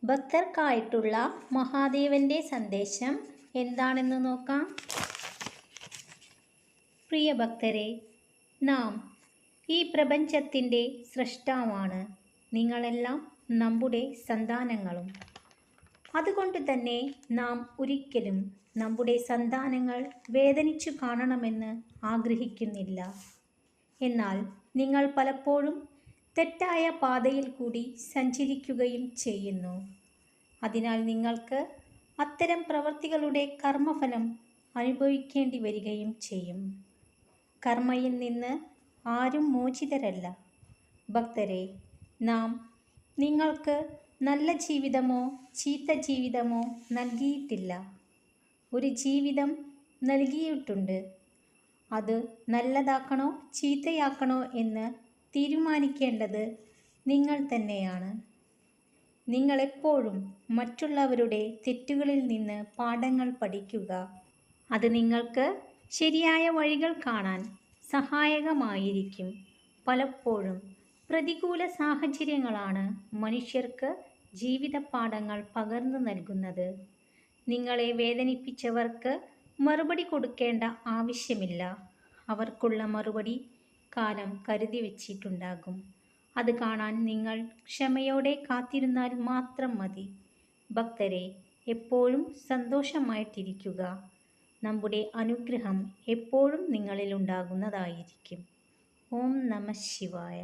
ഭക്തർക്കായിട്ടുള്ള മഹാദേവന്റെ സന്ദേശം എന്താണെന്ന് നോക്കാം. പ്രിയ ഭക്തരെ, നാം ഈ പ്രപഞ്ചത്തിൻ്റെ സൃഷ്ടാവാണ്. നിങ്ങളെല്ലാം നമ്മുടെ സന്താനങ്ങളും. അതുകൊണ്ട് തന്നെ നാം ഒരിക്കലും നമ്മുടെ സന്താനങ്ങൾ വേദനിച്ചു കാണണമെന്ന് ആഗ്രഹിക്കുന്നില്ല. എന്നാൽ നിങ്ങൾ പലപ്പോഴും തെറ്റായ പാതയിൽ കൂടി സഞ്ചരിക്കുകയും ചെയ്യുന്നു. അതിനാൽ നിങ്ങൾക്ക് അത്തരം പ്രവൃത്തികളുടെ കർമ്മഫലം അനുഭവിക്കേണ്ടി വരികയും ചെയ്യും. കർമ്മയിൽ നിന്ന് ആരും മോചിതരല്ല. ഭക്തരെ, നാം നിങ്ങൾക്ക് നല്ല ജീവിതമോ ചീത്ത ജീവിതമോ നൽകിയിട്ടില്ല. ഒരു ജീവിതം നൽകിയിട്ടുണ്ട്. അത് നല്ലതാക്കണോ ചീത്തയാക്കണോ എന്ന് തീരുമാനിക്കേണ്ടത് നിങ്ങൾ തന്നെയാണ്. നിങ്ങളെപ്പോഴും മറ്റുള്ളവരുടെ തെറ്റുകളിൽ നിന്ന് പാഠങ്ങൾ പഠിക്കുക. അത് നിങ്ങൾക്ക് ശരിയായ വഴികൾ കാണാൻ സഹായകമായിരിക്കും. പലപ്പോഴും പ്രതികൂല സാഹചര്യങ്ങളാണ് മനുഷ്യർക്ക് ജീവിത പാഠങ്ങൾ പകർന്നു നൽകുന്നത്. നിങ്ങളെ വേദനിപ്പിച്ചവർക്ക് മറുപടി കൊടുക്കേണ്ട ആവശ്യമില്ല. അവർക്കുള്ള മറുപടി കാലം കരുതി വച്ചിട്ടുണ്ടാകും. അത് കാണാൻ നിങ്ങൾ ക്ഷമയോടെ കാത്തിരുന്നാൽ മാത്രം മതി. ഭക്തരെ, എപ്പോഴും സന്തോഷമായിട്ടിരിക്കുക. നമ്മുടെ അനുഗ്രഹം എപ്പോഴും നിങ്ങളിൽ ഉണ്ടാകുന്നതായിരിക്കും. ഓം നമഃ ശിവായ.